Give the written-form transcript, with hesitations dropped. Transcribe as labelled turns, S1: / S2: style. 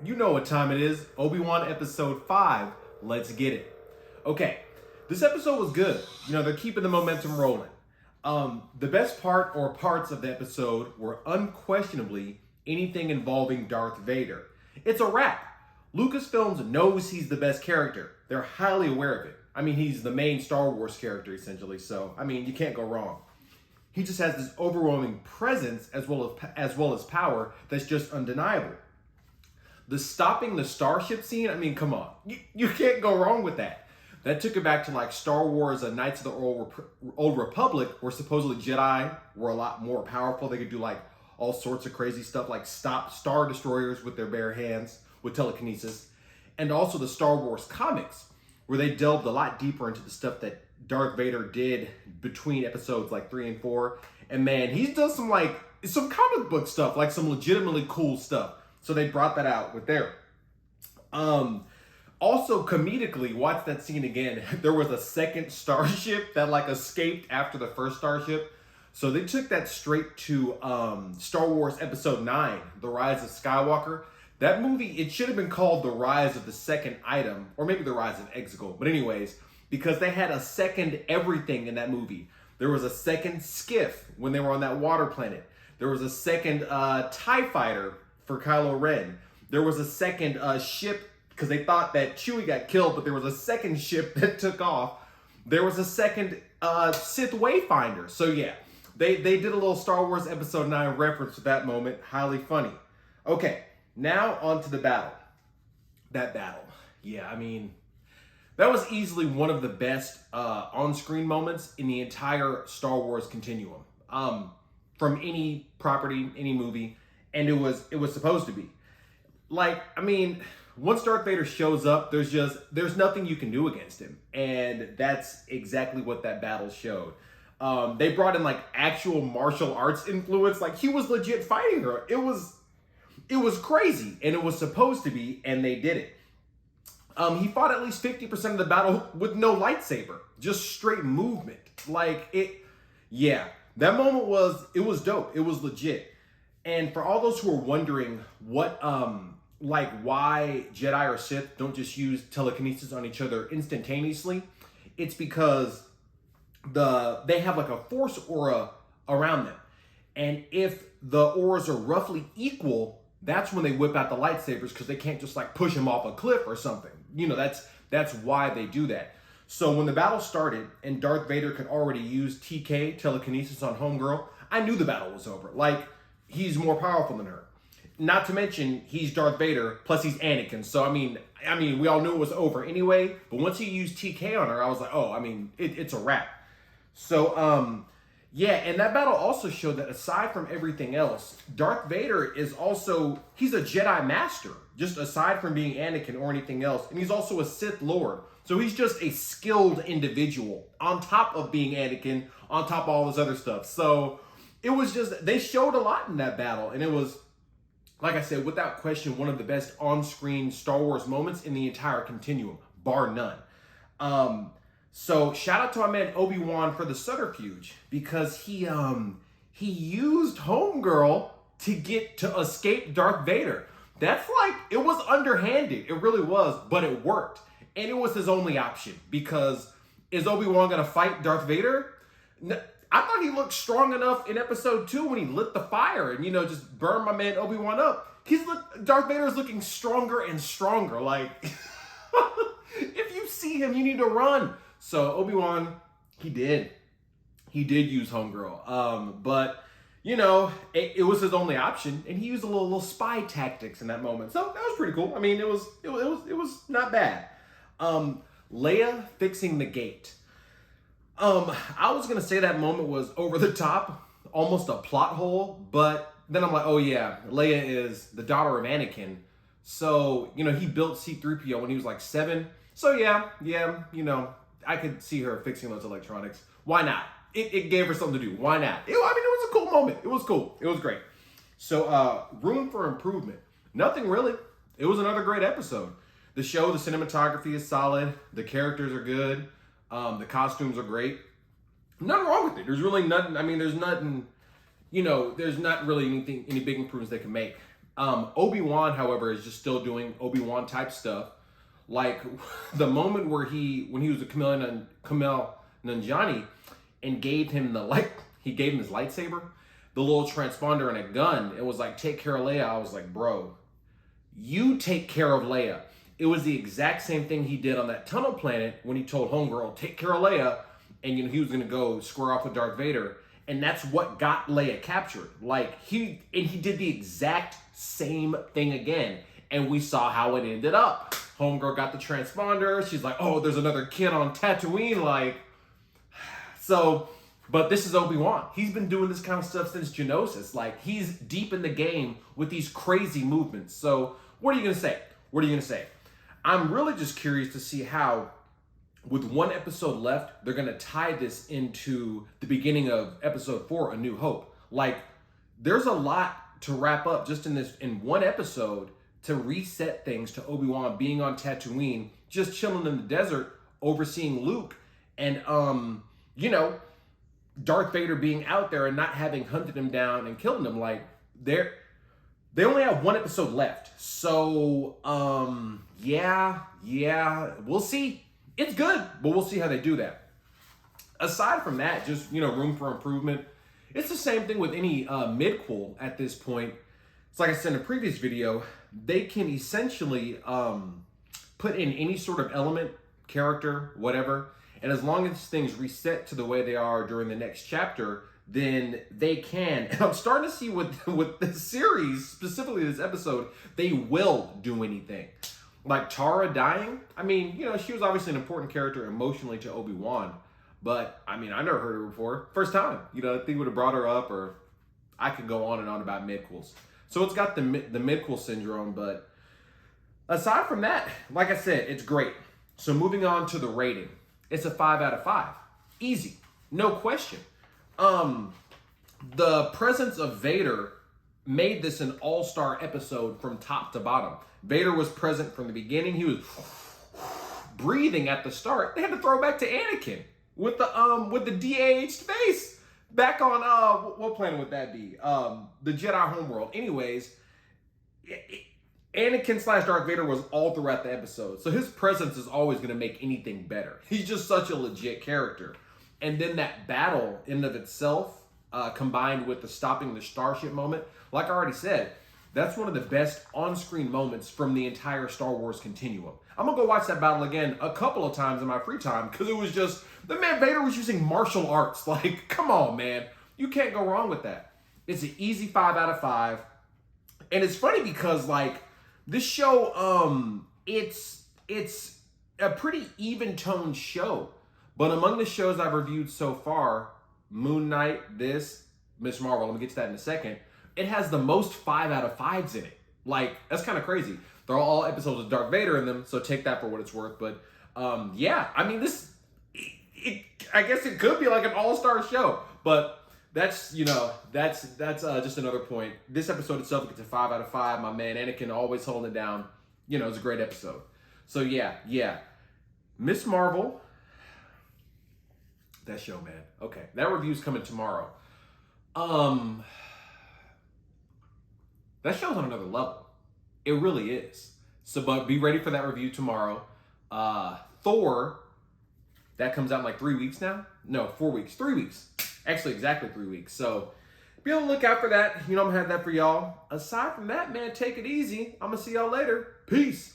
S1: You know what time it is. Obi-Wan episode 5. Let's get it. Okay, this episode was good. You know, they're keeping the momentum rolling. The best part or parts of the episode were unquestionably anything involving Darth Vader. It's a wrap. Lucasfilms knows he's the best character. They're highly aware of it. I mean, he's the main Star Wars character, essentially. So, I mean, you can't go wrong. He just has this overwhelming presence as well as power that's just undeniable. The stopping the starship scene, I mean, come on. You can't go wrong with that. That took it back to like Star Wars, Knights of the Old Republic, where supposedly Jedi were a lot more powerful. They could do like all sorts of crazy stuff, like stop Star Destroyers with their bare hands, with telekinesis. And also the Star Wars comics, where they delved a lot deeper into the stuff that Darth Vader did between episodes like 3 and 4. And man, he's done some comic book stuff, like some legitimately cool stuff. So they brought that out with there. Also comedically, watch that scene again. There was a second starship that like escaped after the first starship. So they took that straight to Star Wars Episode 9, The Rise of Skywalker. That movie, it should have been called The Rise of the Second Item, or maybe The Rise of Exegol. But anyways, because they had a second everything in that movie. There was a second skiff when they were on that water planet. There was a second TIE fighter for Kylo Ren. There was a second ship, because they thought that Chewie got killed, but there was a second ship that took off. There was a second Sith Wayfinder. So yeah, they did a little Star Wars Episode 9 reference to that moment. Highly funny. Okay, now on to the battle. That battle. Yeah, I mean, that was easily one of the best on-screen moments in the entire Star Wars continuum. From any property, any movie, and it was supposed to be. Like, I mean, once Darth Vader shows up, there's nothing you can do against him. And that's exactly what that battle showed. They brought in like actual martial arts influence. Like he was legit fighting her. It was crazy, and it was supposed to be, and they did it. He fought at least 50% of the battle with no lightsaber, just straight movement. Like yeah, that moment was dope. It was legit. And for all those who are wondering what, why Jedi or Sith don't just use telekinesis on each other instantaneously, it's because they have like a force aura around them. And if the auras are roughly equal, that's when they whip out the lightsabers, because they can't just like push them off a cliff or something. You know, that's why they do that. So when the battle started and Darth Vader could already use TK, telekinesis, on Homegirl, I knew the battle was over. Like, he's more powerful than her. Not to mention, he's Darth Vader, plus he's Anakin. So, I mean, we all knew it was over anyway. But once he used TK on her, I was like, oh, I mean, it's a wrap. So, yeah, and that battle also showed that aside from everything else, Darth Vader is also, he's a Jedi Master, just aside from being Anakin or anything else. And he's also a Sith Lord. So he's just a skilled individual on top of being Anakin, on top of all this other stuff. So it was just, they showed a lot in that battle. And it was, like I said, without question, one of the best on-screen Star Wars moments in the entire continuum, bar none. So shout out to my man Obi-Wan for the subterfuge, because he used Homegirl to escape Darth Vader. That's like, it was underhanded. It really was, but it worked. And it was his only option, because is Obi-Wan going to fight Darth Vader? No, I thought he looked strong enough in episode 2 when he lit the fire and, just burned my man Obi-Wan up. Darth Vader is looking stronger and stronger. Like, if you see him, you need to run. So Obi-Wan, he did use Homegirl. But, it was his only option, and he used a little spy tactics in that moment. So that was pretty cool. I mean, it was not bad. Leia fixing the gate. I was gonna say that moment was over the top, almost a plot hole, but then I'm like, oh yeah, Leia is the daughter of Anakin. So, he built C-3PO when he was like 7. So yeah, I could see her fixing those electronics. Why not? It gave her something to do. Why not? It was a cool moment. It was cool. It was great. So, room for improvement. Nothing really. It was another great episode. The show, the cinematography is solid. The characters are good. The costumes are great. Nothing wrong with it. There's really nothing. I mean, there's nothing, there's not really any big improvements they can make. Obi-Wan, however, is just still doing Obi-Wan type stuff. Like the moment where when he was a Kumail Nanjiani and gave him he gave him his lightsaber, the little transponder and a gun. It was like, take care of Leia. I was like, bro, you take care of Leia. It was the exact same thing he did on that tunnel planet when he told Homegirl, take care of Leia, and he was gonna go square off with Darth Vader. And that's what got Leia captured. Like he did the exact same thing again. And we saw how it ended up. Homegirl got the transponder. She's like, oh, there's another kid on Tatooine. Like, so, but this is Obi-Wan. He's been doing this kind of stuff since Geonosis. Like, he's deep in the game with these crazy movements. So, what are you going to say? What are you going to say? I'm really just curious to see how, with one episode left, they're going to tie this into the beginning of episode 4, A New Hope. Like, there's a lot to wrap up just in one episode to reset things to Obi-Wan being on Tatooine, just chilling in the desert, overseeing Luke, and, Darth Vader being out there and not having hunted him down and killed him. Like, they only have one episode left. So, yeah, we'll see. It's good, but we'll see how they do that. Aside from that, just, room for improvement. It's the same thing with any midquel at this point. It's like I said in a previous video, they can essentially put in any sort of element, character, whatever, and as long as things reset to the way they are during the next chapter, then they can. And I'm starting to see with this series, specifically this episode, they will do anything. Like Tara dying, I mean, she was obviously an important character emotionally to Obi-Wan, but I mean, I never heard her before. First time, I think would have brought her up, or I could go on and on about midquels. So it's got the midquel syndrome, but aside from that, like I said, it's great. So moving on to the rating. It's a 5 out of 5. Easy. No question. The presence of Vader made this an all-star episode from top to bottom. Vader was present from the beginning. He was breathing at the start. They had to throw back to Anakin with the de-aged face. Back on, what planet would that be? The Jedi homeworld. Anyways, Anakin / Darth Vader was all throughout the episode. So his presence is always going to make anything better. He's just such a legit character. And then that battle in and of itself, combined with the stopping the starship moment, like I already said, that's one of the best on-screen moments from the entire Star Wars continuum. I'm going to go watch that battle again a couple of times in my free time because it was just, the man Vader was using martial arts. Like, come on, man. You can't go wrong with that. It's an easy 5 out of 5. And it's funny because, like, this show, it's a pretty even-toned show. But among the shows I've reviewed so far, Moon Knight, Miss Marvel, let me get to that in a second, it has the most 5 out of 5s in it. Like, that's kind of crazy. They're all episodes with Darth Vader in them, so take that for what it's worth. But, yeah, I mean, I guess it could be like an all-star show. But that's just another point. This episode itself gets a 5 out of 5. My man Anakin always holding it down. It's a great episode. So, yeah. Miss Marvel, that show, man. Okay, that review's coming tomorrow. That show's on another level. It really is. So, but be ready for that review tomorrow. Thor, that comes out in like 3 weeks now? No, 4 weeks. 3 weeks. Actually, exactly 3 weeks. So, be on the lookout for that. I'm going to have that for y'all. Aside from that, man, take it easy. I'm going to see y'all later. Peace.